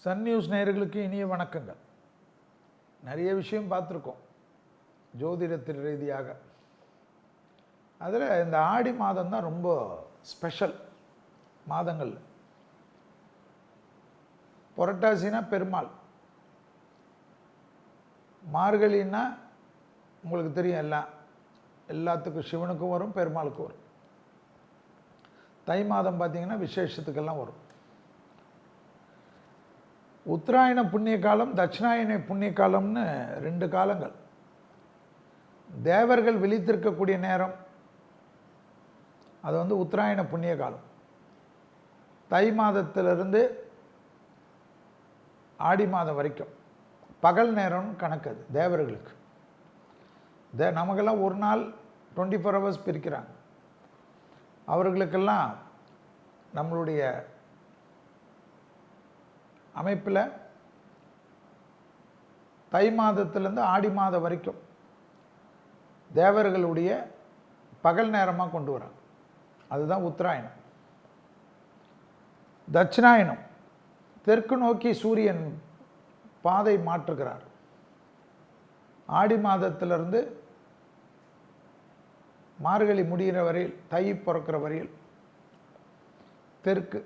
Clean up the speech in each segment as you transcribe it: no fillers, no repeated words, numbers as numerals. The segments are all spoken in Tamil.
சன் நியூஸ் நேயர்களுக்கு இனிய வணக்கங்கள். நிறைய விஷயம் பார்த்துருக்கோம் ஜோதிடத்தின் ரீதியாக. அதில் இந்த ஆடி மாதம் தான் ரொம்ப ஸ்பெஷல் மாதங்கள். புரட்டாசினா பெருமாள், மார்கழின்னா உங்களுக்கு தெரியும், எல்லாத்துக்கும் சிவனுக்கும் வரும், பெருமாளுக்கும் வரும். தை மாதம் பார்த்திங்கன்னா விசேஷத்துக்கெல்லாம் வரும். உத்தராயண புண்ணிய காலம், தட்சிணாயன புண்ணிய காலம்னு ரெண்டு காலங்கள். தேவர்கள் விழித்திருக்கக்கூடிய நேரம் அது உத்தராயண புண்ணிய காலம். தை மாதத்திலிருந்து ஆடி மாதம் வரைக்கும் பகல் நேரம்னு கணக்கு. அது தேவர்களுக்கு. நமக்கெல்லாம் ஒரு நாள் 24 hours பிரிக்கிறாங்க. அவர்களுக்கெல்லாம் நம்மளுடைய அமைப்பில் தை மாதத்திலேருந்து ஆடி மாதம் வரைக்கும் தேவர்களுடைய பகல் நேரமாக கொண்டு வராங்க. அதுதான் உத்தராயணம். தட்சிணாயனம், தெற்கு நோக்கி சூரியன் பாதை மாற்றுகிறார். ஆடி மாதத்திலிருந்து மார்கழி முடிகிற வரையில், தை பிறக்கிற வரையில் தெற்கு,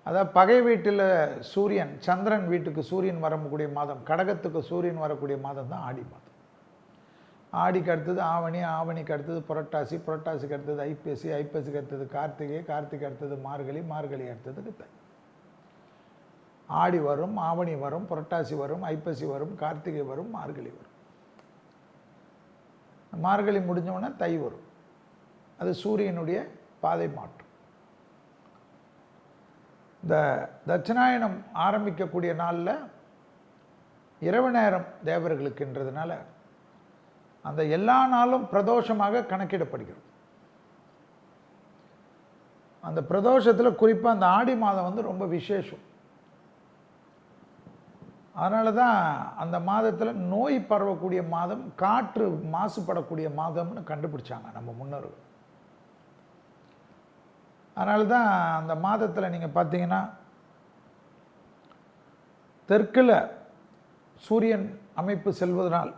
அதாவது பகை வீட்டில் சூரியன், சந்திரன் வீட்டுக்கு சூரியன் வரக்கூடிய மாதம், கடகத்துக்கு சூரியன் வரக்கூடிய மாதம் தான் ஆடி மாதம். ஆடிக்கு அடுத்தது ஆவணி, ஆவணிக்கு அடுத்தது புரட்டாசி, புரட்டாசிக்கு அடுத்தது ஐப்பசி, ஐப்பசிக்கு அடுத்தது கார்த்திகை, கார்த்திகை அடுத்தது மார்கழி, மார்கழி அடுத்ததுக்கு தை. ஆடி வரும், ஆவணி வரும், புரட்டாசி வரும், ஐப்பசி வரும், கார்த்திகை வரும், மார்கழி வரும். மார்கழி முடிஞ்சோடனே தை வரும். அது சூரியனுடைய பாதை மாற்றம். இந்த தட்சிணாயனம் ஆரம்பிக்கக்கூடிய நாளில் இரவு நேரம் தேவர்களுக்குன்றதுனால அந்த எல்லா நாளும் பிரதோஷமாக கணக்கிடப்படுகிறது. அந்த பிரதோஷத்தில் குறிப்பாக அந்த ஆடி மாதம் ரொம்ப விசேஷம். அதனால தான் அந்த மாதத்தில் நோய் பரவக்கூடிய மாதம், காற்று மாசுபடக்கூடிய மாதம்னு கண்டுபிடிச்சாங்க நம்ம முன்னோர்கள். அதனால தான் அந்த மாதத்தில் நீங்கள் பார்த்தீங்கன்னா தெற்கில் சூரியன் அமைப்பு செல்வதனால்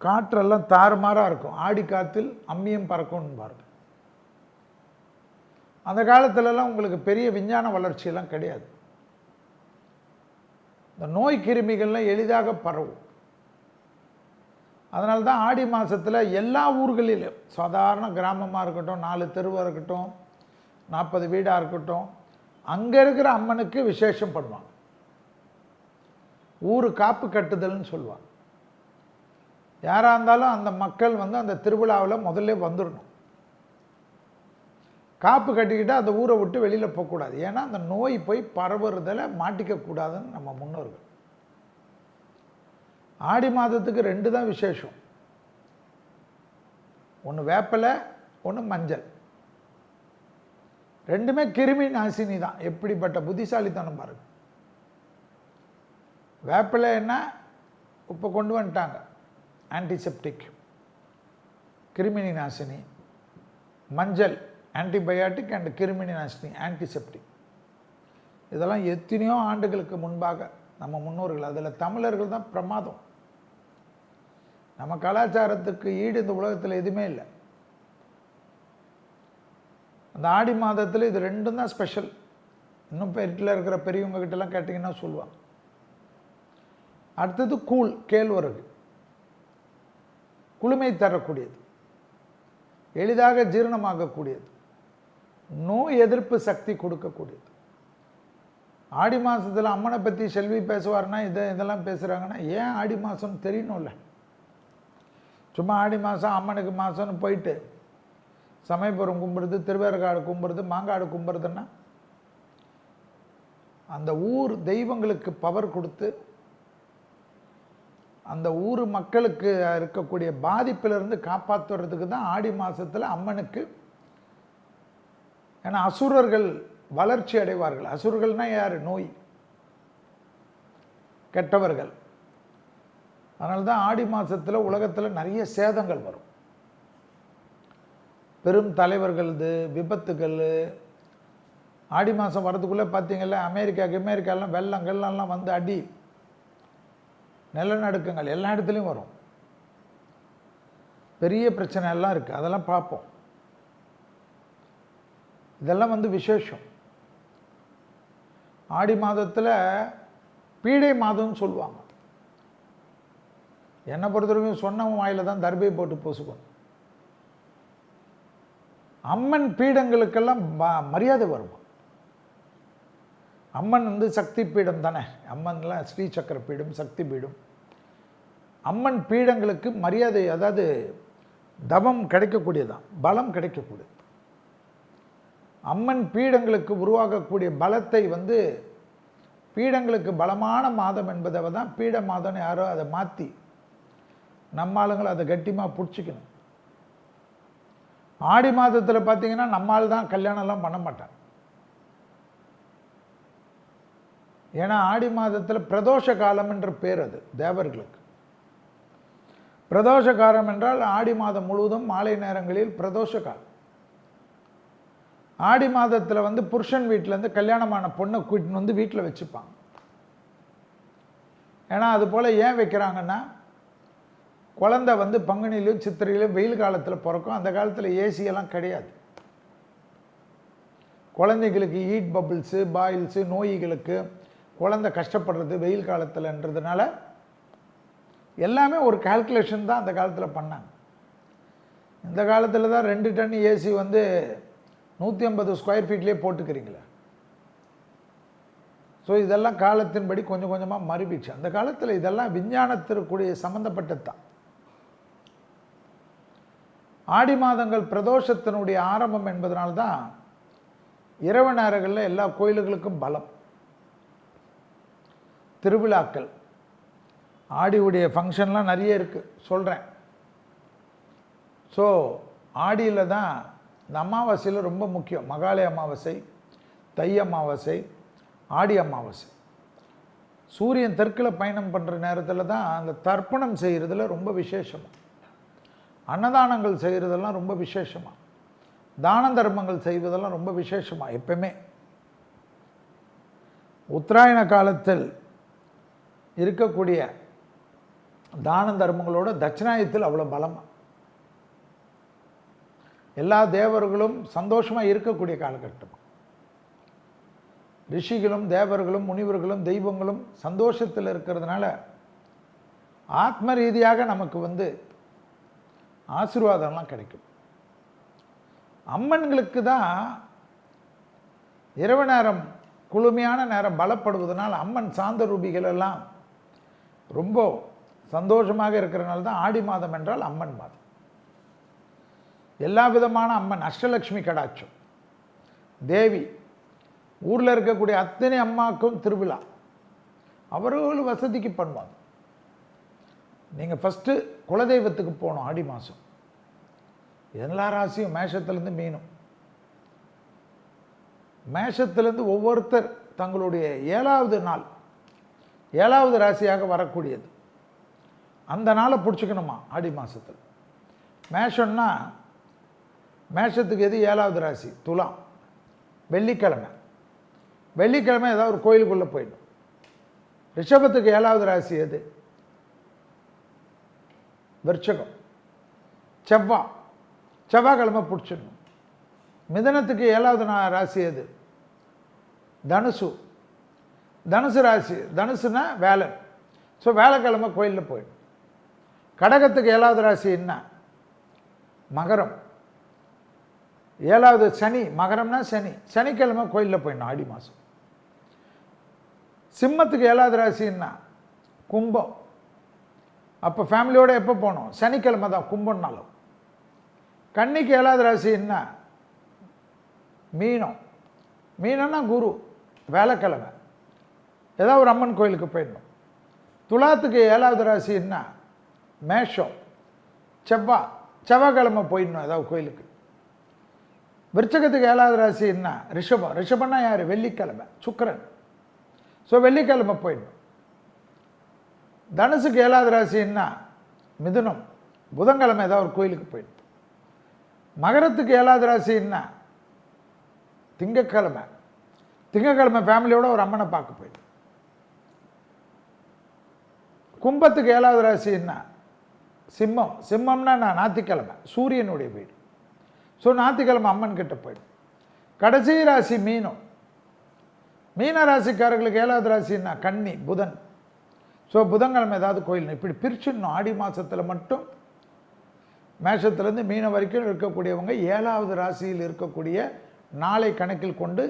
காற்றெல்லாம் தாறுமாறாக இருக்கும். ஆடி காற்றில் அம்மியும் பறக்கும்னு பாருங்க. அந்த காலத்திலலாம் உங்களுக்கு பெரிய விஞ்ஞான வளர்ச்சியெல்லாம் கிடையாது. இந்த நோய் கிருமிகள்லாம் எளிதாக பரவும். அதனால தான் ஆடி மாதத்தில் எல்லா ஊர்களிலும், சாதாரண கிராமமாக இருக்கட்டும், 4 தெருவாக இருக்கட்டும், 40 வீடாக இருக்கட்டும், அங்கே இருக்கிற அம்மனுக்கு விசேஷம் பண்ணுவாங்க. ஊர் காப்பு கட்டுதல்னு சொல்லுவாங்க. யாராக இருந்தாலும் அந்த மக்கள் அந்த திருவிழாவில் முதல்ல வந்துடணும். காப்பு கட்டிக்கிட்டால் அந்த ஊரை விட்டு வெளியில் போகக்கூடாது. ஏன்னா அந்த நோய் போய் பரவுறதில் மாட்டிக்கக்கூடாதுன்னு நம்ம முன்னோர்கள். ஆடி மாதத்துக்கு 2 தான் விசேஷம். ஒன்று வேப்பிலை, ஒன்று மஞ்சள். ரெண்டுமே கிருமி நாசினி தான். எப்படிப்பட்ட புத்திசாலித்தனம் பாருங்க. வேப்பிலை என்ன இப்போ கொண்டு வந்துட்டாங்க, ஆன்டிசெப்டிக், கிருமினி நாசினி. மஞ்சள் ஆன்டிபயாட்டிக் அண்ட் கிருமினி நாசினி, ஆன்டிசெப்டிக். இதெல்லாம் எத்தனையோ ஆண்டுகளுக்கு முன்பாக நம்ம முன்னோர்கள். அதில் தமிழர்கள் தான் பிரமாதம். நம்ம கலாச்சாரத்துக்கு ஈடு இந்த உலகத்தில் எதுவுமே இல்லை. அந்த ஆடி மாதத்தில் இது 2 தான் ஸ்பெஷல். இன்னும் வீட்டில் இருக்கிற பெரியவங்க கிட்டலாம் கேட்டிங்கன்னா சொல்லுவாங்க. அடுத்தது கூழ், கேழ்வரகு, குளுமை தரக்கூடியது, எளிதாக ஜீரணமாகக்கூடியது, நோய் எதிர்ப்பு சக்தி கொடுக்கக்கூடியது. ஆடி மாதத்தில் அம்மனை பற்றி செல்வி பேசுவார்னா இதெல்லாம் பேசுகிறாங்கன்னா ஏன் ஆடி மாதம் தெரியணும்ல. சும்மா ஆடி மாதம் அம்மனுக்கு மாதம்னு போயிட்டு சமயபுரம் கும்பிடுறது, திருவேற்காடு கும்பிடுறது, மாங்காடு கும்பிடுறதுன்னா அந்த ஊர் தெய்வங்களுக்கு பவர் கொடுத்து அந்த ஊர் மக்களுக்கு இருக்கக்கூடிய பாதிப்பிலிருந்து காப்பாற்றுறதுக்கு தான் ஆடி மாதத்தில் அம்மனுக்கு. ஏன்னா அசுரர்கள் வளர்ச்சி அடைவார்கள். அசுரர்கள்னால் யார்? நோய், கெட்டவர்கள். அதனால தான் ஆடி மாதத்தில் உலகத்தில் நிறைய சேதங்கள் வரும். பெரும் தலைவர்களது விபத்துகள், ஆடி மாதம் வரதுக்குள்ளே பார்த்தீங்கல்ல, அமெரிக்காலாம் வெள்ளங்கள்லாம் வந்து அடி, நிலநடுக்கங்கள் எல்லா இடத்துலையும் வரும். பெரிய பிரச்சனை எல்லாம் இருக்குது, அதெல்லாம் பார்ப்போம். இதெல்லாம் வந்து விசேஷம். ஆடி மாதத்தில் பீடை மாதம்னு சொல்லுவாங்க. என்னை பொறுத்தவரைக்கும் சொன்னவன் வாயில் தான் தர்பை போட்டு பொசுக்கணும். அம்மன் பீடங்களுக்கெல்லாம் மரியாதை வரும். அம்மன் வந்து சக்தி பீடம் தானே, அம்மன்லாம் ஸ்ரீ சக்கர பீடம், சக்தி பீடம். அம்மன் பீடங்களுக்கு மரியாதை, அதாவது தவம் கிடைக்கக்கூடியதான், பலம் கிடைக்கக்கூடியது. அம்மன் பீடங்களுக்கு உருவாகக்கூடிய பலத்தை வந்து, பீடங்களுக்கு பலமான மாதம் என்பதை தான் பீட மாதம்னு யாரோ அதை மாற்றி நம்ம ஆளுங்களை அதை கட்டியமாக பிடிச்சிக்கணும். ஆடி மாதத்தில் பார்த்தீங்கன்னா நம்மால் தான் கல்யாணம்லாம் பண்ண மாட்டாங்க. ஏன்னா ஆடி மாதத்தில் பிரதோஷ காலம் என்ற பேர், அது தேவர்களுக்கு. பிரதோஷ காலம் என்றால் ஆடி மாதம் முழுவதும் மாலை நேரங்களில் பிரதோஷ காலம். ஆடி மாதத்தில் வந்து புருஷன் வீட்டிலேருந்து கல்யாணமான பொண்ணை கூட்டின்னு வந்து வீட்டில் வச்சுப்பாங்க. ஏன்னா அது போல் ஏன் வைக்கிறாங்கன்னா, குழந்தை வந்து பங்குனியிலும் சித்திரையிலும் வெயில் காலத்தில் பிறக்கும். அந்த காலத்தில் ஏசியெல்லாம் கிடையாது. குழந்தைகளுக்கு ஹீட் பபிள்ஸு, பாயில்ஸு, நோய்களுக்கு குழந்தை கஷ்டப்படுறது வெயில் காலத்தில்ன்றதுனால எல்லாமே ஒரு கால்குலேஷன் தான் அந்த காலத்தில் பண்ணாங்க. இந்த காலத்தில் தான் 2 டன் ஏசி வந்து 150 ஸ்கொயர் ஃபீட்லேயே போட்டுக்கிறீங்களே. ஸோ இதெல்லாம் காலத்தின்படி கொஞ்சம் கொஞ்சமாக மறுபிச்சு. அந்த காலத்தில் இதெல்லாம் விஞ்ஞானத்திற்குரிய சம்மந்தப்பட்டது தான். ஆடி மாதங்கள் பிரதோஷத்தினுடைய ஆரம்பம் என்பதனால்தான் இரவு நேரங்களில் எல்லா கோயில்களுக்கும் பலம். திருவிழாக்கள், ஆடியுடைய ஃபங்க்ஷன்லாம் நிறைய இருக்குது, சொல்கிறேன். ஸோ ஆடியில் தான் இந்த அமாவாசையில் ரொம்ப முக்கியம். மகாலய அமாவாசை, தை அமாவாசை, ஆடி அமாவாசை. சூரியன் தெற்கில் பயணம் பண்ணுற நேரத்தில் தான் அந்த தர்ப்பணம் செய்கிறதுல ரொம்ப விசேஷமாக, அன்னதானங்கள் செய்கிறதெல்லாம் ரொம்ப விசேஷமாக, தான தர்மங்கள் செய்வதெல்லாம் ரொம்ப விசேஷமாக. எப்பவுமே உத்தராயண காலத்தில் இருக்கக்கூடிய தான தர்மங்களோட தட்சிணாயத்தில் அவ்வளோ பலமாக எல்லா தேவர்களும் சந்தோஷமாக இருக்கக்கூடிய காலகட்டம். ரிஷிகளும் தேவர்களும் முனிவர்களும் தெய்வங்களும் சந்தோஷத்தில் இருக்கிறதுனால ஆத்ம ரீதியாக நமக்கு வந்து ஆசீர்வாதம்லாம் கிடைக்கும். அம்மன்களுக்கு தான் இரவு நேரம் குளுமையான நேரம் பலப்படுவதனால் அம்மன் சாந்த ரூபிகள் எல்லாம் ரொம்ப சந்தோஷமாக இருக்கிறனால தான் ஆடி மாதம் என்றால் அம்மன் மாதம். எல்லா விதமான அம்மன், அஷ்டலக்ஷ்மி கடாட்சம், தேவி, ஊரில் இருக்கக்கூடிய அத்தனை அம்மாவுக்கும் திருவிழா, அவர்கள் வசதிக்கு பண்ணுவாங்க. நீங்கள் ஃபஸ்ட்டு குலதெய்வத்துக்கு போகணும். ஆடி மாதம் எல்லா ராசியும் மேஷத்துலேருந்து மீனும், மேஷத்துலேருந்து ஒவ்வொருத்தர் தங்களுடைய 7வது நாள் 7வது ராசியாக வரக்கூடியது, அந்த நாளை பிடிச்சிக்கணுமா ஆடி மாதத்தில். மேஷம்னா மேஷத்துக்கு எது 7வது ராசி? துலாம். வெள்ளிக்கிழமை, வெள்ளிக்கிழமை ஏதாவது ஒரு கோயிலுக்குள்ளே போயிடும். ரிஷபத்துக்கு 7வது ராசி எது? விருச்சகம். செவ்வாய்க்கிழமை பிடிச்சிடணும். மிதனத்துக்கு 7வது ராசி எது? தனுசு. தனுசு ராசி, தனுசுனா வேலன். ஸோ வேலைக்கிழமை கோயிலில் போயிடும். கடகத்துக்கு 7வது ராசி என்ன? மகரம். 7வது சனி, மகரம்னா சனி, சனிக்கிழமை கோயிலில் போயிடணும் ஆடி மாதம். சிம்மத்துக்கு 7வது ராசி என்ன? கும்பம். அப்போ ஃபேமிலியோடு எப்போ போகணும்? சனிக்கிழமை தான், கும்பம்னாலும். கன்னிக்கு 7வது ராசி என்ன? மீனம். மீனம்னா குரு, வேலைக்கிழமை ஏதாவது ஒரு அம்மன் கோயிலுக்கு போயிடணும். துலாத்துக்கு 7வது ராசி என்ன? மேஷம். செவ்வாய்க்கிழமை போயிடணும் ஏதாவது கோயிலுக்கு. விருச்சகத்துக்கு 7வது ராசி என்ன? ரிஷபம். ரிஷபம்னா யார்? வெள்ளிக்கிழமை, சுக்கிரன். ஸோ வெள்ளிக்கிழமை போயிடணும். தனுசுக்கு 7வது ராசி என்ன? மிதுனம். புதன்கிழமை ஏதாவது ஒரு கோயிலுக்கு போயிடணும். மகரத்துக்கு 7வது ராசி என்ன? திங்கட்கிழமை. திங்கக்கிழமை ஃபேமிலியோட ஒரு அம்மனை பார்க்க போயிடும். கும்பத்துக்கு 7வது ராசி என்ன? சிம்மம். சிம்மம்னா நான் ஞாயிற்றுக்கிழமை சூரியனுடைய வீடு. ஸோ ஞாயிற்றுக்கிழமை அம்மன் கிட்ட போயிடும். கடைசி ராசி மீனம். மீன ராசிக்காரர்களுக்கு 7வது ராசி என்ன? கன்னி, புதன். ஸோ புதன்கிழமை ஏதாவது கோயில் இப்படி பிரிச்சுடணும். ஆடி மாதத்தில் மட்டும் மேஷத்துலேருந்து மீனம் வரைக்கும் இருக்கக்கூடியவங்க 7வது ராசியில் இருக்கக்கூடிய நாளை கணக்கில் கொண்டு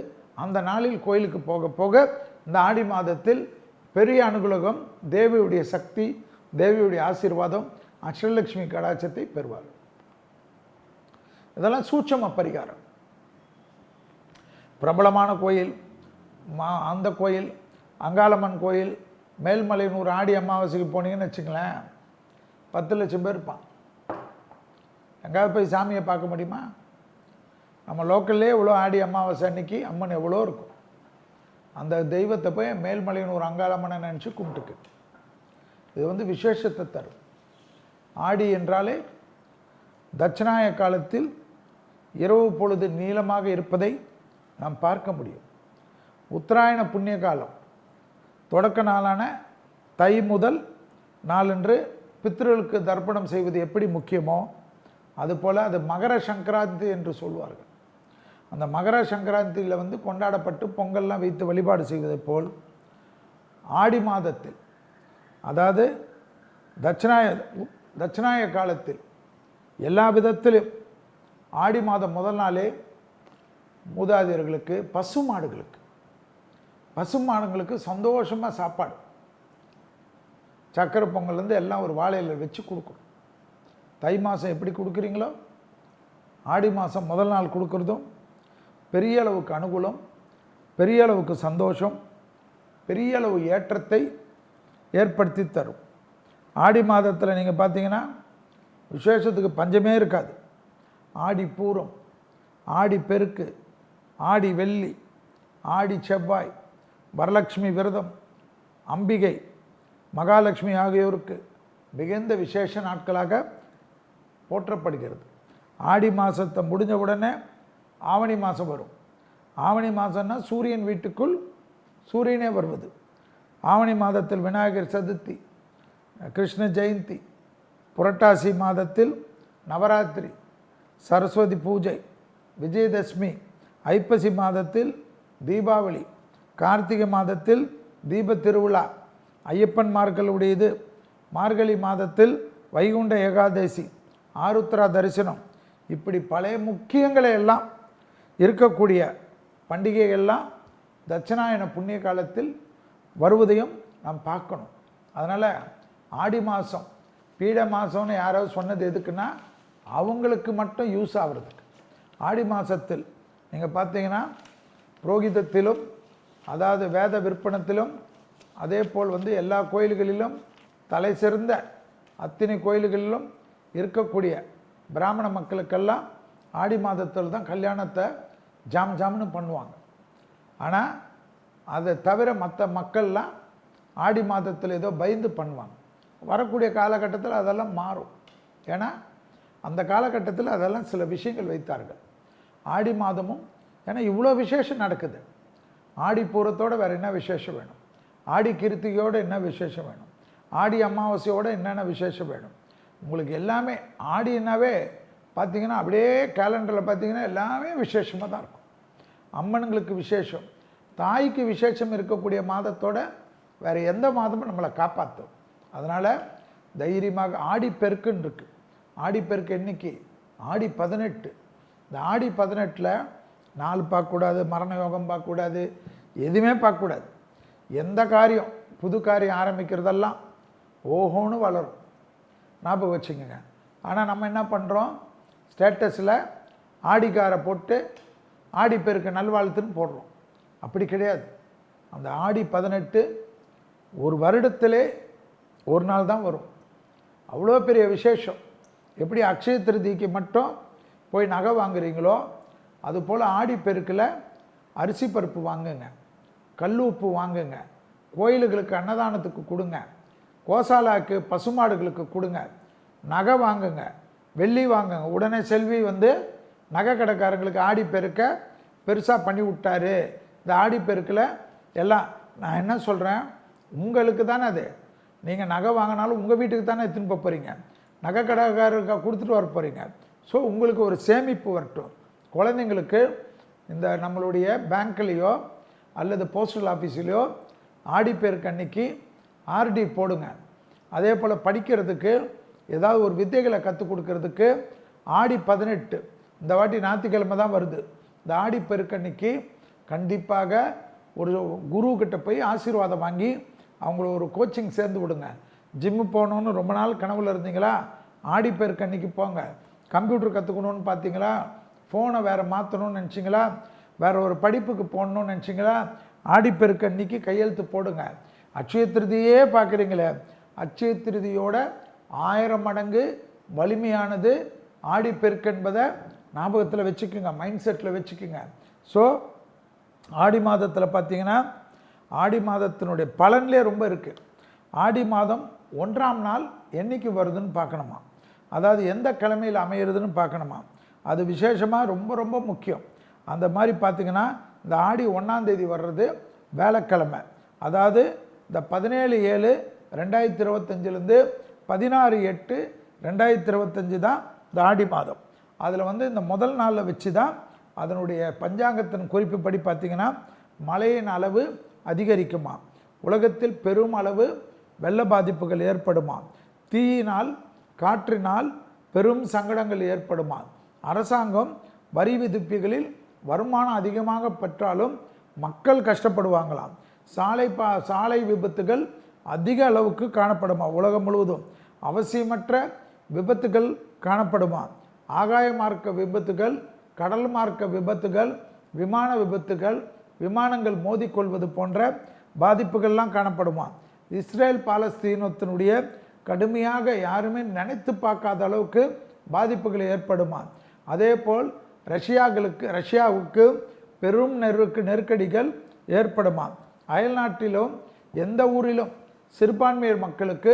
அந்த நாளில் கோயிலுக்கு போக போக இந்த ஆடி மாதத்தில் பெரிய அனுகூலம், தேவியுடைய சக்தி, தேவியுடைய ஆசீர்வாதம், அஷ்டலட்சுமி கடாட்சத்தை பெறுவார். இதெல்லாம் சூட்சம பரிகாரம். பிரபலமான கோயில் அந்த கோயில், அங்காளம்மன் கோயில், மேல்மலையனூர் ஆடி அமாவாசைக்கு போனீங்கன்னு வச்சுங்களேன், 10 லட்சம் பேர் இருப்பான். எங்கேயாவது போய் சாமியை பார்க்க முடியுமா? நம்ம லோக்கல்லே எவ்வளோ ஆடி அமாவாசை அன்னைக்கு அம்மன் எவ்வளோ இருக்கும். அந்த தெய்வத்தை போய் மேல்மலையனூர் அங்காளம்மனை நினச்சி கும்பிட்டுக்கு. இது விசேஷத்தை தரும். ஆடி என்றாலே தட்சிணாய காலத்தில் இரவு பொழுது நீளமாக இருப்பதை நாம் பார்க்க முடியும். உத்தராயண புண்ணிய காலம் தொடக்க நாளான தை முதல் நாளன்று பித்ருகளுக்கு தர்ப்பணம் செய்வது எப்படி முக்கியமோ அதுபோல் அது மகர சங்கராந்தி என்று சொல்வார்கள். அந்த மகர சங்கராந்தியில் கொண்டாடப்பட்டு பொங்கல்லாம் வைத்து வழிபாடு செய்வதை போல் ஆடி மாதத்தில், அதாவது தட்சிணாய காலத்தில் எல்லா விதத்திலும் ஆடி மாதம் முதல் நாளே மூதாதையர்களுக்கு பசு மாடுகளுக்கு சந்தோஷமாக சாப்பாடு, சக்கரை பொங்கல்லேருந்து எல்லாம் ஒரு வாழையில் வச்சு கொடுக்கணும். தை மாதம் எப்படி கொடுக்குறீங்களோ ஆடி மாதம் முதல் நாள் கொடுக்குறதும் பெரிய அளவுக்கு அனுகூலம், பெரிய அளவுக்கு சந்தோஷம், பெரிய அளவு ஏற்றத்தை ஏற்படுத்தி தரும். ஆடி மாதத்தில் நீங்கள் பார்த்தீங்கன்னா விசேஷத்துக்கு பஞ்சமே இருக்காது. ஆடி பூரம், ஆடி பெருக்கு, ஆடி வெள்ளி, ஆடி செவ்வாய், வரலட்சுமி விரதம், அம்பிகை, மகாலட்சுமி ஆகியோருக்கு மிகுந்த விசேஷ நாட்களாக போற்றப்படுகிறது. ஆடி மாதத்தை முடிஞ்ச உடனே ஆவணி மாதம் வரும். ஆவணி மாதம்னா சூரியன் வீட்டுக்குள் சூரியனே வருவது. ஆவணி மாதத்தில் விநாயகர் சதுர்த்தி, கிருஷ்ண ஜெயந்தி, புரட்டாசி மாதத்தில் நவராத்திரி, சரஸ்வதி பூஜை, விஜயதசமி, ஐப்பசி மாதத்தில் தீபாவளி, கார்த்திகை மாதத்தில் தீப திருவிழா, ஐயப்பன்மார்களுடையது, மார்கழி மாதத்தில் வைகுண்ட ஏகாதசி, ஆருத்ரா தரிசனம், இப்படி பழைய முக்கியங்களை எல்லாம் இருக்கக்கூடிய பண்டிகைகள்லாம் தட்சிணாயன புண்ணிய காலத்தில் வருவதையும் நாம் பார்க்கணும். அதனால் ஆடி மாதம் பீட மாதம்னு யாராவது சொன்னது எதுக்குன்னா அவங்களுக்கு மட்டும் யூஸ் ஆகிறதுக்கு. ஆடி மாதத்தில் நீங்கள் பார்த்தீங்கன்னா புரோகிதத்திலும், அதாவது வேத விற்பனத்திலும், அதே போல் எல்லா கோயில்களிலும் தலை சிறந்த அத்தனை கோயில்களிலும் இருக்கக்கூடிய பிராமண மக்களுக்கெல்லாம் ஆடி மாதத்தில் தான் கல்யாணத்தை ஜாம்னு பண்ணுவாங்க. ஆனால் அதை தவிர மற்ற மக்கள்லாம் ஆடி மாதத்தில் ஏதோ பயந்து பண்ணுவாங்க. வரக்கூடிய காலகட்டத்தில் அதெல்லாம் மாறும். ஏன்னா அந்த காலகட்டத்தில் அதெல்லாம் சில விஷயங்கள் வைத்தார்கள். ஆடி மாதமும் ஏன்னா இவ்வளோ விசேஷம் நடக்குது. ஆடி பூரத்தோடு வேறு என்ன விசேஷம் வேணும்? ஆடி கிருத்திகையோடு என்ன விசேஷம் வேணும்? ஆடி அமாவாசையோடு என்னென்ன விசேஷம் வேணும்? உங்களுக்கு எல்லாமே ஆடினாவே பார்த்திங்கன்னா அப்படியே கேலண்டரில் பார்த்திங்கன்னா எல்லாமே விசேஷமாக தான் இருக்கும். அம்மனுங்களுக்கு விசேஷம், தாய்க்கு விசேஷம் இருக்கக்கூடிய மாதத்தோட வேறு எந்த மாதமும் நம்மளை காப்பாற்றும். அதனால் தைரியமாக ஆடிப்பெருக்குன்னு இருக்குது. ஆடிப்பெருக்கு என்னைக்கு? ஆடி 18. இந்த ஆடி 18 நாள் பார்க்கக்கூடாது, மரண யோகம் பார்க்கக்கூடாது, எதுவுமே பார்க்கக்கூடாது. எந்த காரியம் புது காரியம் ஆரம்பிக்கிறதெல்லாம் ஓஹோன்னு வளரும், ஞாபகம் வச்சுக்கோங்க. ஆனால் நம்ம என்ன பண்ணுறோம், ஸ்டேட்டஸில் ஆடிக்காரை போட்டு ஆடிப்பெருக்கு நல்வாழ்த்துன்னு போடுறோம். அப்படி கிடையாது. அந்த ஆடி 18 ஒரு வருடத்திலே ஒரு நாள் தான் வரும். அவ்வளோ பெரிய விசேஷம். எப்படி அக்ஷய திருதிக்கு மட்டும் போய் நகை வாங்குறீங்களோ அதுபோல் ஆடிப்பெருக்கில் அரிசி பருப்பு வாங்குங்க, கல் உப்பு வாங்குங்க, கோயிலுகளுக்கு அன்னதானத்துக்கு கொடுங்க, கோசாலாக்கு பசுமாடுகளுக்கு கொடுங்க, நகை வாங்குங்க, வெள்ளி வாங்குங்க. உடனே செல்வி நகை கடைக்காரங்களுக்கு ஆடி பெருக்க பெருசாக பண்ணி விட்டாரு, இந்த ஆடிப்பெருக்கில் எல்லாம் நான் என்ன சொல்கிறேன், உங்களுக்கு தானே அது. நீங்கள் நகை வாங்கினாலும் உங்கள் வீட்டுக்கு தானே எடுத்துன்னு போக போகிறீங்க, நகை கடைக்காரருக்கு கொடுத்துட்டு வர போகிறீங்க. ஸோ உங்களுக்கு ஒரு சேமிப்பு வரட்டும். குழந்தைங்களுக்கு இந்த நம்மளுடைய பேங்க்லேயோ அல்லது போஸ்டல் ஆஃபீஸ்லேயோ ஆடிப்பெருக்கு அன்னைக்கு ஆர்டி போடுங்க. அதே போல் படிக்கிறதுக்கு ஏதாவது ஒரு வித்தைகளை கற்றுக் கொடுக்கறதுக்கு ஆடி 18 இந்த வாட்டி ஞாயிற்றுக்கிழமை தான் வருது. இந்த ஆடிப்பெருக்கு அன்னைக்கு கண்டிப்பாக ஒரு குருக்கிட்ட போய் ஆசீர்வாதம் வாங்கி அவங்கள ஒரு கோச்சிங் சேர்ந்து விடுங்க. ஜிம்மு போகணுன்னு ரொம்ப நாள் கனவுல இருந்தீங்களா, ஆடிப்பெருக்கு அன்னைக்கு போங்க. கம்ப்யூட்டர் கற்றுக்கணுன்னு பார்த்தீங்களா, ஃபோனை வேறு மாற்றணும்னு நினச்சிங்களா, வேறு ஒரு படிப்புக்கு போடணும்னு நினச்சிங்களா, ஆடிப்பெருக்கு அன்னைக்கு கையெழுத்து போடுங்க. அட்சய திருதியே பார்க்குறீங்களே, அட்சய திருதியோட 1000 மடங்கு வலிமையானது ஆடிப்பெருக்கு என்பதை ஞாபகத்தில் வச்சுக்கோங்க, மைண்ட் செட்டில் வச்சுக்கோங்க. ஸோ ஆடி மாதத்தில் பார்த்தீங்கன்னா ஆடி மாதத்தினுடைய பலன்லே ரொம்ப இருக்குது. ஆடி மாதம் 1ஆம் நாள் என்றைக்கு வருதுன்னு பார்க்கணுமா, அதாவது எந்த கிழமையில் அமையிறதுன்னு பார்க்கணுமா, அது விசேஷமாக ரொம்ப ரொம்ப முக்கியம். அந்த மாதிரி பார்த்திங்கன்னா இந்த ஆடி 1ஆம் தேதி வர்றது வேலைக்கிழமை, அதாவது இந்த 17/7/2025 16/8/2025 தான் இந்த ஆடி மாதம். அதில் வந்து இந்த முதல் நாளில் வச்சு தான் அதனுடைய பஞ்சாங்கத்தின் குறிப்புப்படி பார்த்திங்கன்னா மழையின் அளவு அதிகரிக்குமா, உலகத்தில் பெரும் அளவு வெள்ள பாதிப்புகள் ஏற்படுமா, தீயினால் காற்றினால் பெரும் சங்கடங்கள் ஏற்படுமா, அரசாங்கம் வரி விதிப்புகளில் வருமானம் அதிகமாக பெற்றாலும் மக்கள் கஷ்டப்படுவாங்களாம், சாலை விபத்துகள் அதிக அளவுக்கு காணப்படுமா, உலகம் முழுவதும் அவசியமற்ற விபத்துகள் காணப்படுமா, ஆகாய மார்க்க விபத்துகள், கடல் மார்க்க விபத்துகள், விமான விபத்துகள், விமானங்கள் மோதிக்கொள்வது போன்ற பாதிப்புகள்லாம் காணப்படுமா, இஸ்ரேல் பாலஸ்தீனத்தினுடைய கடுமையாக யாருமே நினைத்து பார்க்காத அளவுக்கு பாதிப்புகள் ஏற்படுமா, அதே போல் ரஷ்யாவுக்கு பெரும் நெருக்கடிகள் ஏற்படுமா, அயல்நாட்டிலும் எந்த ஊரிலும் சிறுபான்மையர் மக்களுக்கு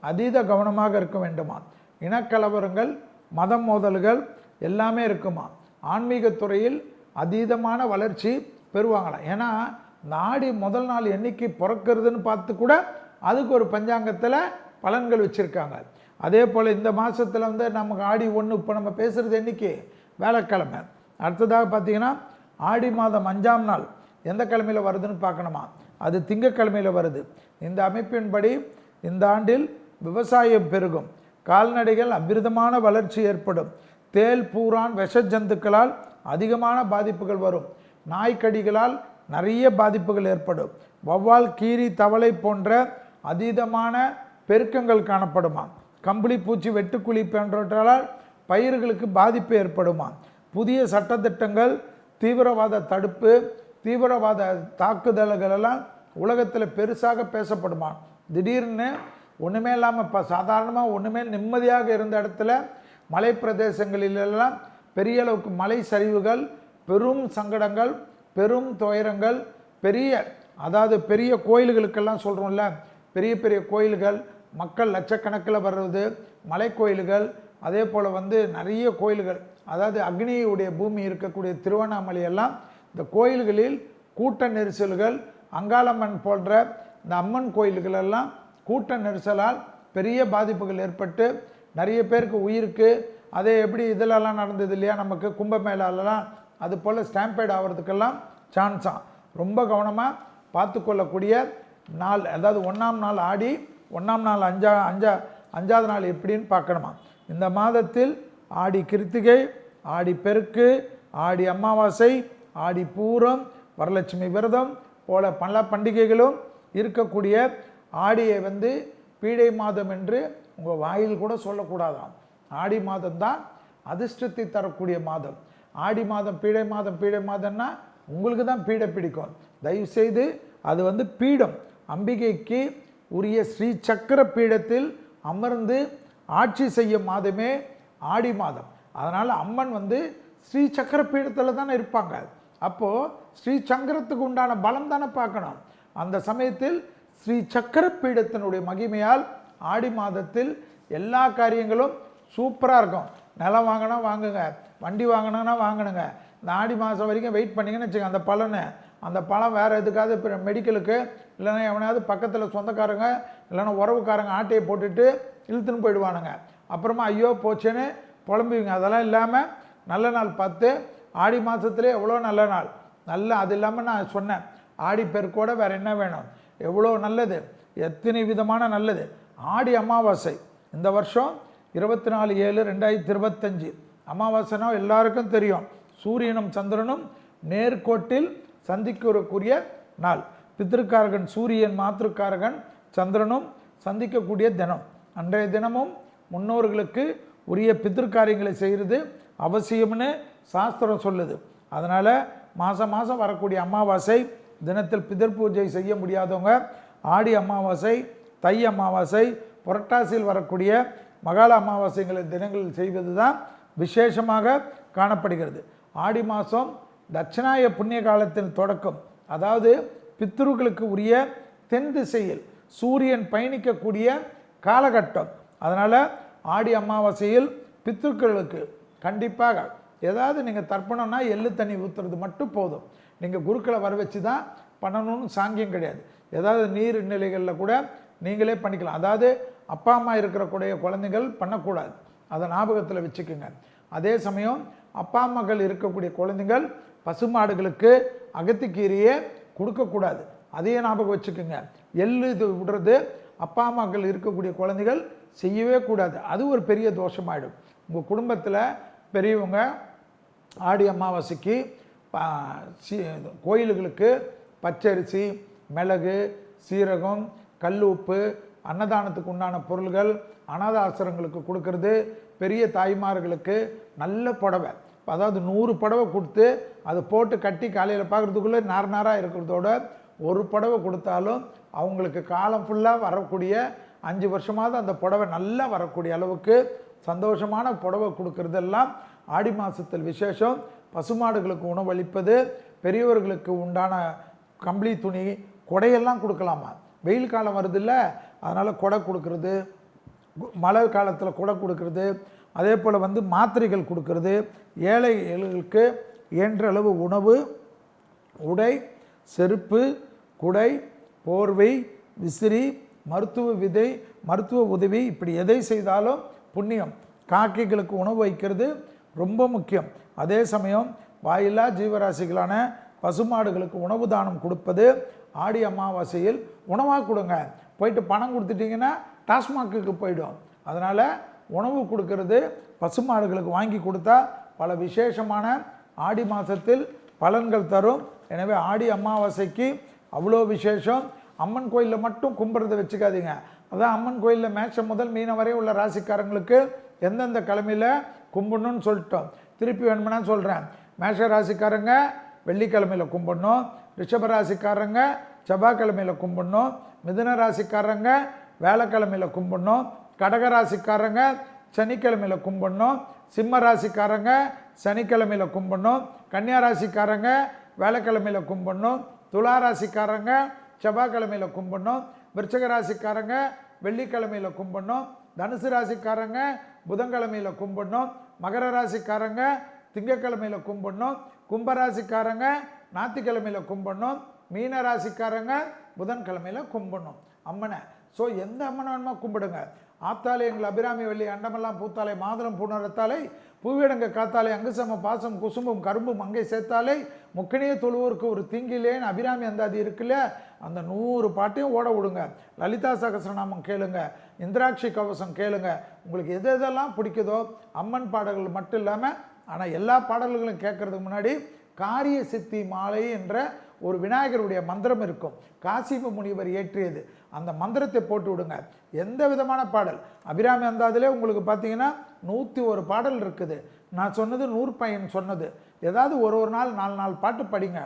அதீத கவனமாக இருக்க வேண்டுமா, இனக்கலவரங்கள் மதம் மோதல்கள் எல்லாமே இருக்குமா, ஆன்மீகத்துறையில் அதீதமான வளர்ச்சி பெறுவாங்களாம். ஏன்னா இந்த ஆடி முதல் நாள் என்னைக்கு பிறக்கிறதுன்னு பார்த்து கூட அதுக்கு ஒரு பஞ்சாங்கத்தில் பலன்கள் வச்சுருக்காங்க. அதே போல் இந்த மாதத்தில் வந்து நமக்கு ஆடி 1 இப்போ நம்ம பேசுகிறது என்றைக்கு, வேலைக்கிழமை. அடுத்ததாக பார்த்திங்கன்னா ஆடி மாதம் 5ஆம் நாள் எந்த கிழமையில் வருதுன்னு பார்க்கணுமா, அது திங்கக்கிழமையில் வருது. இந்த அமைப்பின்படி இந்த ஆண்டில் விவசாயம் பெருகும், கால்நடைகள் அபிரிதமான வளர்ச்சி ஏற்படும், தேல் பூரான் விஷ ஜந்துக்களால் அதிகமான பாதிப்புகள் வரும், நாய்க்கடிகளால் நிறைய பாதிப்புகள் ஏற்படும், வௌவால் கீரி தவளை போன்ற அதீதமான பெருக்கங்கள் காணப்படுமா, கம்பளி பூச்சி வெட்டுக்குழி போன்றவற்றால் பயிர்களுக்கு பாதிப்பு ஏற்படுமா, புதிய சட்டத்திட்டங்கள், தீவிரவாத தடுப்பு, தீவிரவாத தாக்குதல்கள் எல்லாம் உலகத்தில் பெருசாக பேசப்படுமா, திடீர்னு ஒன்றுமே இல்லாமல் இப்போ சாதாரணமாக ஒன்றுமே நிம்மதியாக இருந்த இடத்துல மலை பிரதேசங்களிலெல்லாம் பெரிய அளவுக்கு மலை சரிவுகள், பெரும் சங்கடங்கள், பெரும் துயரங்கள், அதாவது பெரிய கோயில்களுக்கெல்லாம் சொல்கிறோம்ல, பெரிய பெரிய கோயில்கள் மக்கள் லட்சக்கணக்கில் வர்றது, மலை கோயில்கள், அதே போல் வந்து நிறைய கோயில்கள், அதாவது அக்னியுடைய பூமி இருக்கக்கூடிய திருவண்ணாமலையெல்லாம் இந்த கோயில்களில் கூட்ட நெரிசல்கள், அங்காளம்மன் போன்ற இந்த அம்மன் கோயில்களெல்லாம் கூட்ட நெரிசலால் பெரிய பாதிப்புகள் ஏற்பட்டு நிறைய பேருக்கு உயிருக்கு, அதே எப்படி இதிலெல்லாம் நடந்தது இல்லையா நமக்கு கும்பமேளாலெல்லாம், அது போல் ஸ்டாம்பேட் ஆகிறதுக்கெல்லாம் சான்ஸாக ரொம்ப கவனமாக பார்த்து கொள்ளக்கூடிய நாள். அதாவது 1ஆம் நாள் ஆடி, 1ஆம் நாள் 5ஆவது நாள் எப்படின்னு பார்க்கணுமா. இந்த மாதத்தில் ஆடி கிருத்திகை, ஆடி பெருக்கு, ஆடி அமாவாசை, ஆடி பூரம், வரலட்சுமி விரதம் போல பல பண்டிகைகளும் இருக்கக்கூடிய ஆடியை வந்து பீடை மாதம் என்று உங்கள் வாயில் கூட சொல்லக்கூடாதாம். ஆடி மாதம்தான் அதிர்ஷ்டத்தை தரக்கூடிய மாதம். ஆடி மாதம் பீடை மாதம்னா உங்களுக்கு தான் பீடை பிடிக்கும். தயவுசெய்து அது வந்து பீடம், அம்பிகைக்கு உரிய ஸ்ரீ சக்கர பீடத்தில் அமர்ந்து ஆட்சி செய்யும் மாதமே ஆடி மாதம். அதனால் அம்மன் வந்து ஸ்ரீ சக்கர பீடத்தில் தானே இருப்பாங்க. அப்போது ஸ்ரீ சக்கரத்துக்கு உண்டான பலம் தானே பார்க்கணும். அந்த சமயத்தில் ஸ்ரீ சக்கர பீடத்தினுடைய மகிமையால் ஆடி மாதத்தில் எல்லா காரியங்களும் சூப்பராக இருக்கும். நிலம் வாங்கினா வாங்குங்க, வண்டி வாங்கினா வாங்கணுங்க. இந்த ஆடி மாதம் வரைக்கும் வெயிட் பண்ணிங்கன்னு வச்சுக்கோங்க, அந்த பலனை அந்த பணம் வேறு எதுக்காவது இப்போ மெடிக்கலுக்கு இல்லைன்னா எவனையாவது பக்கத்தில் சொந்தக்காரங்க இல்லைன்னா உறவுக்காரங்க ஆட்டையை போட்டுட்டு இழுத்துன்னு போயிடுவானுங்க. அப்புறமா ஐயோ போச்சேன்னு புலம்புவீங்க. அதெல்லாம் இல்லாமல் நல்ல நாள் பார்த்து ஆடி மாதத்துலேயே எவ்வளோ நல்ல நாள் அது இல்லாமல் நான் சொன்னேன் ஆடி பெருக்கோட வேறு என்ன வேணும், எவ்வளோ நல்லது, எத்தனை விதமான நல்லது. ஆடி அமாவாசை இந்த வருஷம் 24/7/2025 அமாவாசைனா எல்லாருக்கும் தெரியும். சூரியனும் சந்திரனும் நேர்கோட்டில் சந்திக்கக்கூடிய நாள். பித்திருக்காரகன் சூரியன், மாத்திருக்காரகன் சந்திரனும் சந்திக்கக்கூடிய தினம். அன்றைய தினமும் முன்னோர்களுக்கு உரிய பித்திருக்காரியங்களை செய்கிறது அவசியம்னு சாஸ்திரம் சொல்லுது. அதனால் மாதம் மாதம் வரக்கூடிய அமாவாசை தினத்தில் பிதர் பூஜை செய்ய முடியாதவங்க ஆடி அமாவாசை, தை அமாவாசை, புரட்டாசியில் வரக்கூடிய மகால அமாவாசைகளை தினங்களில் செய்வது தான் விசேஷமாக காணப்படுகிறது. ஆடி மாதம் தட்சிணாய புண்ணிய காலத்தின் தொடக்கம். அதாவது பித்ருக்களுக்கு உரிய தென் திசையில் சூரியன் பயணிக்கக்கூடிய காலகட்டம். அதனால் ஆடி அமாவாசையில் பித்ருக்களுக்கு கண்டிப்பாக ஏதாவது நீங்கள் தர்ப்பணம்னா எள்ளு தண்ணி ஊற்றுறது மட்டும் போதும். நீங்கள் குருக்களை வர வச்சு தான் பண்ணணும்னு சாங்கியம் கிடையாது. ஏதாவது நீர் நிலைகளில் கூட நீங்களே பண்ணிக்கலாம். அதாவது அப்பா அம்மா இருக்கக்கூடிய குழந்தைகள் பண்ணக்கூடாது, அதை ஞாபகத்தில் வச்சுக்கோங்க. அதே சமயம் அப்பா அம்மாக்கள் இருக்கக்கூடிய குழந்தைகள் பசுமாடுகளுக்கு அகத்திக்கீரையே கொடுக்கக்கூடாது, அதையே ஞாபகம் வச்சுக்கோங்க. எள்ளு இது விடுறது அப்பா அம்மாக்கள் இருக்கக்கூடிய குழந்தைகள் செய்யவே கூடாது, அது ஒரு பெரிய தோஷமாயிடும். உங்கள் குடும்பத்தில் பெரியவங்க ஆடி அமாவாசைக்கு கோயில்களுக்கு பச்சரிசி, மிளகு, சீரகம், கல் உப்பு, அன்னதானத்துக்கு உண்டான பொருள்கள் அனாத ஆசிரமங்களுக்கு கொடுக்கறது, பெரிய தாய்மார்களுக்கு நல்ல புடவை, அதாவது 100 புடவை கொடுத்து அதை போட்டு கட்டி காலையில் பார்க்குறதுக்குள்ளே நாராக இருக்கிறதோட ஒரு புடவை கொடுத்தாலும் அவங்களுக்கு காலம் ஃபுல்லாக வரக்கூடிய 5 வருஷமாவது அந்த புடவை நல்லா வரக்கூடிய அளவுக்கு சந்தோஷமான புடவை கொடுக்கறதெல்லாம் ஆடி மாதத்தில் விசேஷம். பசுமாடுகளுக்கு உணவளிப்பது, பெரியவர்களுக்கு உண்டான கம்பளி துணி, கொடையெல்லாம் கொடுக்கலாமா. வெயில் காலம் வருதில்ல, அதனால் கொடை கொடுக்கறது, மழை காலத்தில் கொடை கொடுக்கறது, அதே போல் மாத்திரைகள் கொடுக்கறது, ஏழைகளுக்கு இயன்றளவு உணவு, உடை, செருப்பு, குடை, போர்வை, விசிறி, மருத்துவ விதை, மருத்துவ உதவி, இப்படி எதை செய்தாலும் புண்ணியம். காக்கைகளுக்கு உணவு வைக்கிறது ரொம்ப முக்கியம். அதே சமயம் வாயில்லா ஜீவராசிகளான பசுமாடுகளுக்கு உணவு தானம் கொடுப்பது ஆடி அமாவாசையில் உணவாக கொடுங்க. போயிட்டு பணம் கொடுத்துட்டிங்கன்னா டாஸ்மாக்கு போயிடும். அதனால் உணவு கொடுக்கறது பசுமாடுகளுக்கு வாங்கி கொடுத்தா பல விசேஷமான ஆடி மாதத்தில் பலன்கள் தரும். எனவே ஆடி அமாவாசைக்கு அவ்வளோ விசேஷம். அம்மன் கோயிலில் மட்டும் கும்பிட்றதை வச்சுக்காதீங்க. அதான் அம்மன் கோயிலில் மேஷம் முதல் மீன வரை உள்ள ராசிக்காரங்களுக்கு எந்தெந்த கிழமையில் கும்பிடணும்னு சொல்லிட்டோம். திருப்பி வேணும்னா சொல்கிறேன். மேஷ ராசிக்காரங்க வெள்ளிக்கிழமையில் கும்பிடணும், ரிஷப ராசிக்காரங்க செவ்வாய்க்கிழமையில் கும்பிடணும், மிதுன ராசிக்காரங்க வேலைக்கிழமையில் கும்பிடணும், கடக ராசிக்காரங்க சனிக்கிழமையில் கும்பிடணும், சிம்ம ராசிக்காரங்க சனிக்கிழமையில் கும்பிடணும், கன்னியா ராசிக்காரங்க வேலைக்கிழமையில் கும்பிடணும், துலா ராசிக்காரங்க செவ்வாய்க்கிழமையில் கும்பிடணும், விருச்சக ராசிக்காரங்க வெள்ளிக்கிழமையில் கும்பிடணும், தனுசு ராசிக்காரங்க புதன்கிழமையில் கும்பிடணும், மகர ராசிக்காரங்க திங்கக்கிழமையில் கும்பிடணும், கும்பராசிக்காரங்க ஞாயிற்றுக்கிழமையில் கும்பிடணும், மீன ராசிக்காரங்க புதன்கிழமையில் கும்பிடணும் அம்மனை. ஸோ எந்த அம்மனை வேணுமா கும்பிடுங்க. ஆத்தாலே எங்கள் அபிராமி வள்ளி அண்டமெல்லாம் பூத்தாலே மாதுளம் பூணரத்தாலே பூவிடங்க காத்தாலே அங்குசம பாசம் குசும்பும் கரும்பும் அங்கே சேர்த்தாலே முக்கணிய தொழுவோருக்கு ஒரு தீங்கிலேன்னு அபிராமி அந்தாதி இருக்குல்ல, அந்த 100 பாட்டையும் ஓட விடுங்க. லலிதா சகஸ்ரநாமம் கேளுங்க, இந்திராட்சி கவசம் கேளுங்க. உங்களுக்கு எது எதெல்லாம் பிடிக்குதோ அம்மன் பாடல்கள் மட்டும் இல்லாமல், ஆனால் எல்லா பாடல்களும் கேட்கறதுக்கு முன்னாடி காரிய சித்தி மாலை என்ற ஒரு விநாயகருடைய மந்திரம் இருக்கும், காசிப முனிவர் ஏற்றியது. அந்த மந்திரத்தை போட்டு விடுங்க. எந்த விதமான பாடல் அபிராமி அந்தாதிலே உங்களுக்கு பார்த்தீங்கன்னா 101 பாடல் இருக்குது. நான் சொன்னது 100 பையன் சொன்னது. ஏதாவது ஒரு நாள் 4 பாட்டு படிங்க.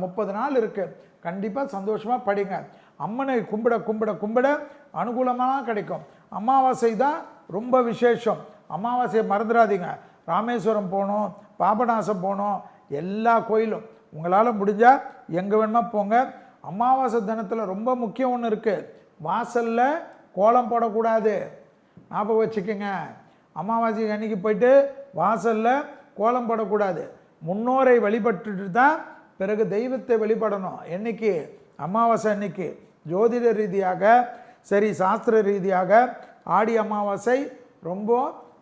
30 நாள் இருக்குது. கண்டிப்பாக சந்தோஷமாக படிங்க. அம்மனை கும்பிட கும்பிட கும்பிட அனுகூலமாக கிடைக்கும். அமாவாசை தான் ரொம்ப விசேஷம். அமாவாசையை மறந்துடாதீங்க. ராமேஸ்வரம் போகணும், பாபநாசம் போகணும், எல்லா கோயிலும் உங்களால் முடிஞ்சால் எங்கே வேணுமா போங்க. அமாவாசை தினத்தில் ரொம்ப முக்கியம் ஒன்று இருக்குது. வாசலில் கோலம் போடக்கூடாது, ஞாபகம் வச்சுக்கோங்க. அமாவாசை அன்னைக்கு போயிட்டு வாசலில் கோலம் போடக்கூடாது. முன்னோரை வழிபட்டுட்டு தான் பிறகு தெய்வத்தை வெளிப்படணும். என்னைக்கு? அமாவாசை அன்னைக்கு. ஜோதிட ரீதியாக சரி, சாஸ்திர ரீதியாக ஆடி அமாவாசை ரொம்ப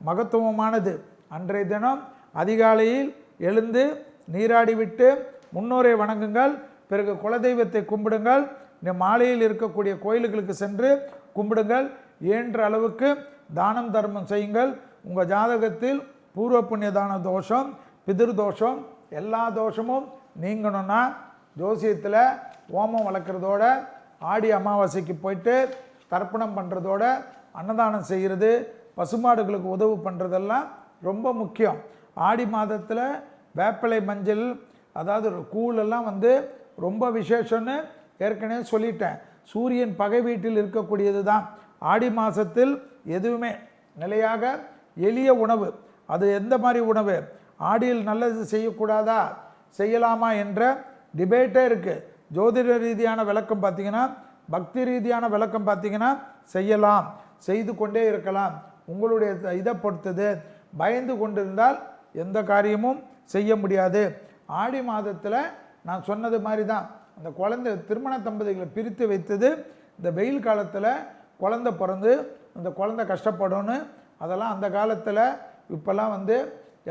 மகத்துவமானது. அன்றைய தினம் அதிகாலையில் எழுந்து நீராடி விட்டு முன்னோரை வணங்குங்கள். பிறகு குலதெய்வத்தை கும்பிடுங்கள். இந்த மாலையில் இருக்கக்கூடிய கோயில்களுக்கு சென்று கும்பிடுங்கள். இயன்ற அளவுக்கு தானம் தர்மம் செய்யுங்கள். உங்கள் ஜாதகத்தில் பூர்வ புண்ணிய தான தோஷம், பிதிரு தோஷம், எல்லா தோஷமும் நீங்கணும்னா ஜோசியத்தில் ஓமம் வளர்க்குறதோட, ஆடி அமாவாசைக்கு போயிட்டு தர்ப்பணம் பண்ணுறதோட, அன்னதானம் செய்கிறது, பசுமாடுகளுக்கு உதவு பண்ணுறதெல்லாம் ரொம்ப முக்கியம். ஆடி மாதத்தில் வேப்பிலை மஞ்சள், அதாவது கூழெல்லாம் ரொம்ப விசேஷம்னு ஏற்கனவே சொல்லிட்டேன். சூரியன் பகை வீட்டில் இருக்கக்கூடியது தான். ஆடி மாதத்தில் எதுவுமே நிலையாக எளிய உணவு. அது எந்த மாதிரி உணவு? ஆடியில் நல்லது செய்யக்கூடாதா, செய்யலாமா என்ற டிபேட்டே இருக்குது. ஜோதிட ரீதியான விளக்கம் பார்த்திங்கன்னா, பக்தி ரீதியான விளக்கம் பார்த்திங்கன்னா செய்யலாம், செய்து கொண்டே இருக்கலாம். உங்களுடைய இதை பொறுத்தது. பயந்து கொண்டிருந்தால் எந்த காரியமும் செய்ய முடியாது. ஆடி மாதத்தில் நான் சொன்னது மாதிரி தான் அந்த குழந்தை திருமண தம்பதிகளை பிரித்து வைத்தது. இந்த வெயில் காலத்தில் குழந்தை பிறந்து அந்த குழந்தை கஷ்டப்படும்னு, அதெல்லாம் அந்த காலத்தில். இப்போல்லாம்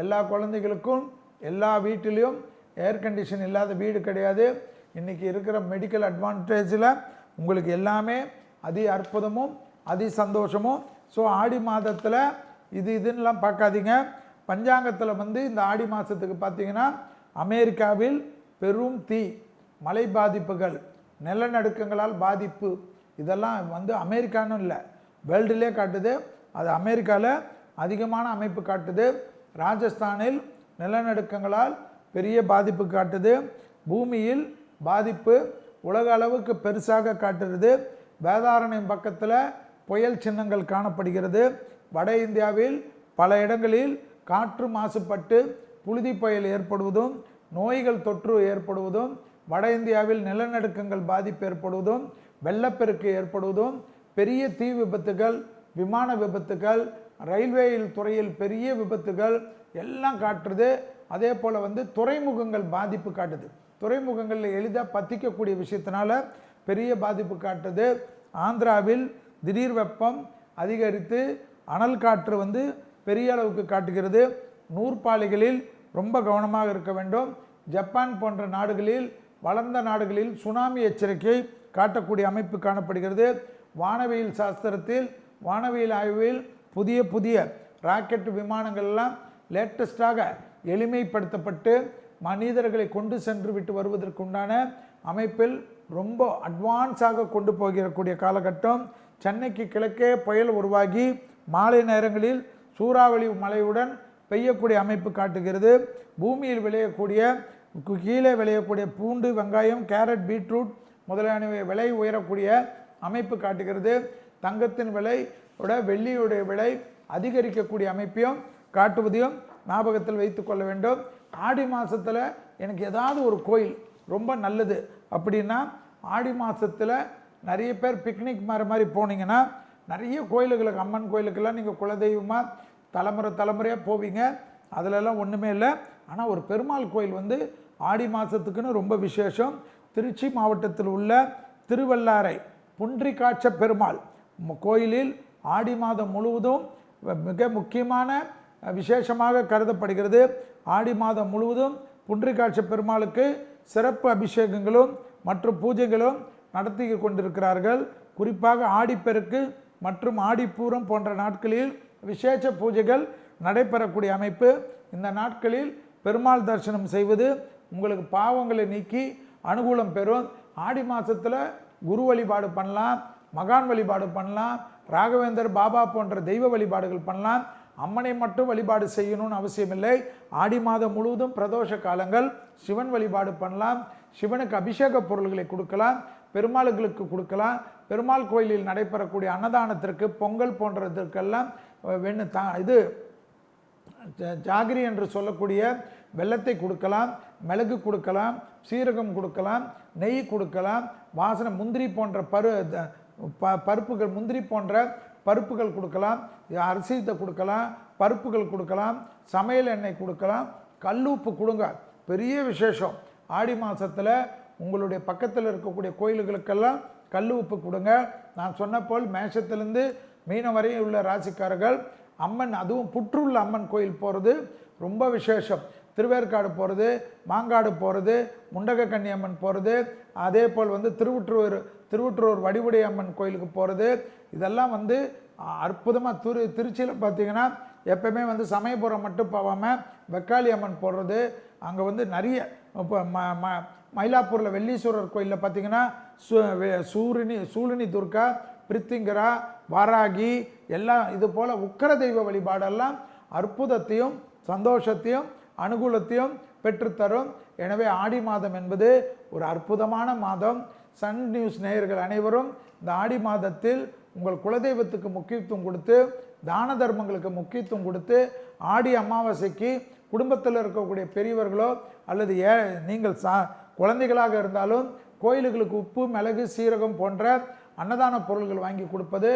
எல்லா குழந்தைகளுக்கும் எல்லா வீட்டிலையும் ஏர் கண்டிஷன் இல்லாத வீடு கிடையாது. இன்றைக்கி இருக்கிற மெடிக்கல் அட்வான்டேஜில் உங்களுக்கு எல்லாமே அதி அற்புதமும் அதி சந்தோஷமும். ஸோ ஆடி மாதத்தில் இதுன்னெலாம் பார்க்காதீங்க. பஞ்சாங்கத்தில் இந்த ஆடி மாதத்துக்கு பார்த்திங்கன்னா அமெரிக்காவில் பெரும் தீ, மழை பாதிப்புகள், நிலநடுக்கங்களால் பாதிப்பு, இதெல்லாம் அமெரிக்கான்னு இல்லை, வேர்ல்டுலே காட்டுது. அது அமெரிக்காவில் அதிகமான அமைப்பு காட்டுது. ராஜஸ்தானில் நிலநடுக்கங்களால் பெரிய பாதிப்பு காட்டுது. பூமியில் பாதிப்பு உலக அளவுக்கு பெருசாக காட்டுறது. வேதாரண்யம் பக்கத்தில் புயல் சின்னங்கள் காணப்படுகிறது. வட இந்தியாவில் பல இடங்களில் காற்று மாசுபட்டு புழுதி புயல் ஏற்படுவதும், நோய்கள் தொற்று ஏற்படுவதும், வட இந்தியாவில் நிலநடுக்கங்கள் பாதிப்பு ஏற்படுவதும், வெள்ளப்பெருக்கு ஏற்படுவதும், பெரிய தீ விபத்துகள், விமான விபத்துகள், ரயில்வேயில் துறையில் பெரிய விபத்துகள் எல்லாம் காட்டுறது. அதே போல் துறைமுகங்கள் பாதிப்பு காட்டுது. துறைமுகங்களில் எளிதாக பற்றிக்கக்கூடிய விஷயத்தினால பெரிய பாதிப்பு காட்டுது. ஆந்திராவில் திடீர் வெப்பம் அதிகரித்து அனல் காற்று பெரிய அளவுக்கு காட்டுகிறது. நூற்பாலைகளில் ரொம்ப கவனமாக இருக்க வேண்டும். ஜப்பான் போன்ற நாடுகளில், வளர்ந்த நாடுகளில் சுனாமி எச்சரிக்கை காட்டக்கூடிய அமைப்பு காணப்படுகிறது. வானவியல் சாஸ்திரத்தில், வானவியல் ஆய்வில் புதிய புதிய ராக்கெட் விமானங்கள்லாம் லேட்டஸ்டாக எளிமைப்படுத்தப்பட்டு மனிதர்களை கொண்டு சென்று விட்டு வருவதற்குண்டான அமைப்பில் ரொம்ப அட்வான்ஸாக கொண்டு போகக்கூடிய காலகட்டம். சென்னைக்கு கிழக்கே புயல் உருவாகி மாலை நேரங்களில் சூறாவளி மழையுடன் பெய்யக்கூடிய அமைப்பு காட்டுகிறது. பூமியில் விளையக்கூடிய, கீழே விளையக்கூடிய பூண்டு, வெங்காயம், கேரட், பீட்ரூட் முதலானவை விலை உயரக்கூடிய அமைப்பு காட்டுகிறது. தங்கத்தின் விலையோட வெள்ளியுடைய விலை அதிகரிக்கக்கூடிய அமைப்பையும் காட்டுவதையும் ஞாபகத்தில் வைத்து கொள்ள வேண்டும். ஆடி மாதத்தில் எனக்கு ஏதாவது ஒரு கோயில் ரொம்ப நல்லது அப்படின்னா, ஆடி மாதத்தில் நிறைய பேர் பிக்னிக் மாதிரி போனீங்கன்னா நிறைய கோயில்களுக்கு, அம்மன் கோயிலுக்கெல்லாம் நீங்கள் குலதெய்வமாக தலைமுறையாக போவீங்க. அதிலெல்லாம் ஒன்றுமே இல்லை. ஆனால் ஒரு பெருமாள் கோயில் ஆடி மாதத்துக்குன்னு ரொம்ப விசேஷம். திருச்சி மாவட்டத்தில் உள்ள திருவல்லாரை புன்றிக்காட்ச பெருமாள் கோயிலில் ஆடி மாதம் முழுவதும் மிக முக்கியமான விசேஷமாக கருதப்படுகிறது. ஆடி மாதம் முழுவதும் புன்றிக்காட்ச பெருமாளுக்கு சிறப்பு அபிஷேகங்களும் மற்றும் பூஜைகளும் நடத்தி கொண்டிருக்கிறார்கள். குறிப்பாக ஆடிப்பெருக்கு மற்றும் ஆடிப்பூரம் போன்ற நாட்களில் விசேஷ பூஜைகள் நடைபெறக்கூடிய அமைப்பு. இந்த நாட்களில் பெருமாள் தரிசனம் செய்வது உங்களுக்கு பாவங்களை நீக்கி அனுகூலம் பெறும். ஆடி மாதத்தில் குரு வழிபாடு பண்ணலாம், மகான் வழிபாடு பண்ணலாம், ராகவேந்தர் பாபா போன்ற தெய்வ வழிபாடுகள் பண்ணலாம். அம்மனை மட்டும் வழிபாடு செய்யணும்னு அவசியம் இல்லை. ஆடி மாதம் முழுவதும் பிரதோஷ காலங்கள் சிவன் வழிபாடு பண்ணலாம். சிவனுக்கு அபிஷேக பொருள்களை கொடுக்கலாம், பெருமாளுகளுக்கு கொடுக்கலாம். பெருமாள் கோயிலில் நடைபெறக்கூடிய அன்னதானத்திற்கு, பொங்கல் போன்றதற்கெல்லாம் இது ஜாகிரி என்று சொல்லக்கூடிய வெல்லத்தை கொடுக்கலாம், மிளகு கொடுக்கலாம், சீரகம் கொடுக்கலாம், நெய் கொடுக்கலாம், வாசனை முந்திரி போன்ற பருப்புகள், முந்திரி போன்ற பருப்புகள் கொடுக்கலாம், அரிசியத்தை கொடுக்கலாம், பருப்புகள் கொடுக்கலாம், சமையல் எண்ணெய் கொடுக்கலாம், கல்லுப்பு கொடுங்க. பெரிய விசேஷம். ஆடி மாதத்தில் உங்களுடைய பக்கத்தில் இருக்கக்கூடிய கோயில்களுக்கெல்லாம் கல் உப்பு கொடுங்க. நான் சொன்ன போல் மேஷத்திலிருந்து மீனம் வரை உள்ள ராசிக்காரர்கள் அம்மன், அதுவும் புற்றுள்ள அம்மன் கோயில் போகிறது ரொம்ப விசேஷம். திருவேற்காடு போகிறது, மாங்காடு போகிறது, முண்டக கன்னி அம்மன் போகிறது, அதே போல் திருவொற்றூர் வடிவுடை அம்மன் கோயிலுக்கு போகிறது. இதெல்லாம் அற்புதமாக திருச்சியில் பார்த்தீங்கன்னா எப்பவுமே சமயபுரம் மட்டும் போகாமல் வெக்காளி அம்மன் போடுறது. அங்கே நிறைய இப்போ மயிலாப்பூரில் வெள்ளீஸ்வரர் கோயிலில் பார்த்தீங்கன்னா சூலினி துர்கா, பிரித்திங்கரா, வாராகி எல்லாம் இது போல் உக்கர தெய்வ வழிபாடெல்லாம் அற்புதத்தையும் சந்தோஷத்தையும் அனுகூலத்தையும் பெற்றுத்தரும். எனவே ஆடி மாதம் என்பது ஒரு அற்புதமான மாதம். சன் நியூஸ் நேயர்கள் அனைவரும் இந்த ஆடி மாதத்தில் உங்கள் குலதெய்வத்துக்கு முக்கியத்துவம் கொடுத்து, தான தர்மங்களுக்கு முக்கியத்துவம் கொடுத்து, ஆடி அமாவாசைக்கு குடும்பத்தில் இருக்கக்கூடிய பெரியவர்களோ அல்லது நீங்கள் குழந்தைகளாக இருந்தாலும் கோயில்களுக்கு உப்பு, மிளகு, சீரகம் போன்ற அன்னதான பொருள்கள் வாங்கி கொடுப்பது,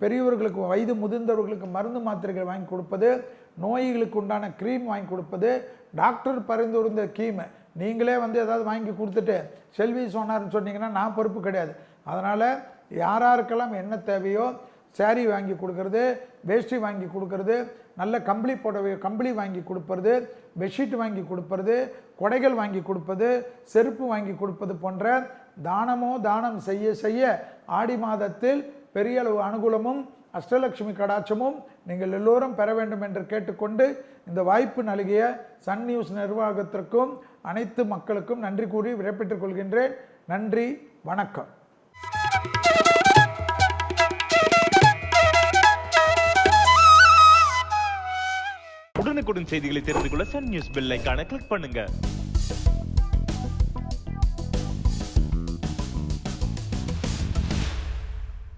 பெரியவர்களுக்கு வயது முதிர்ந்தவர்களுக்கு மருந்து மாத்திரைகள் வாங்கி கொடுப்பது, நோய்களுக்கு உண்டான க்ரீம் வாங்கி கொடுப்பது, டாக்டர் பரிந்துரைந்த கீம் நீங்களே ஏதாவது வாங்கி கொடுத்துட்டு செல்வி சொன்னார்னு சொன்னீங்கன்னா நான் பொறுப்பு கிடையாது. அதனால் யாராருக்கெல்லாம் என்ன தேவையோ சேரீ வாங்கி கொடுக்கறது, வேஷ்டி வாங்கி கொடுக்கறது, நல்ல கம்பளி வாங்கி கொடுப்பது, பெட்ஷீட் வாங்கி கொடுப்பது, கொடைகள் வாங்கி கொடுப்பது, செருப்பு வாங்கி கொடுப்பது போன்ற தானம் செய்ய செய்ய ஆடி மாதத்தில் பெரிய அளவு அனுகூலமும் அஷ்டலட்சுமி கடாட்சமும் நீங்கள் எல்லோரும் பெற வேண்டும் என்று கேட்டுக்கொண்டு இந்த வாய்ப்பு நல்கிய சன் நியூஸ் நிர்வாகத்திற்கும் அனைத்து மக்களுக்கும் நன்றி கூறி விடைபெற்றுக் கொள்கின்றேன். நன்றி, வணக்கம். உடனுக்குடன் செய்திகளை தெரிந்து கொள்ள சன் நியூஸ் பெல் ஐகானை கிளிக் பண்ணுங்க.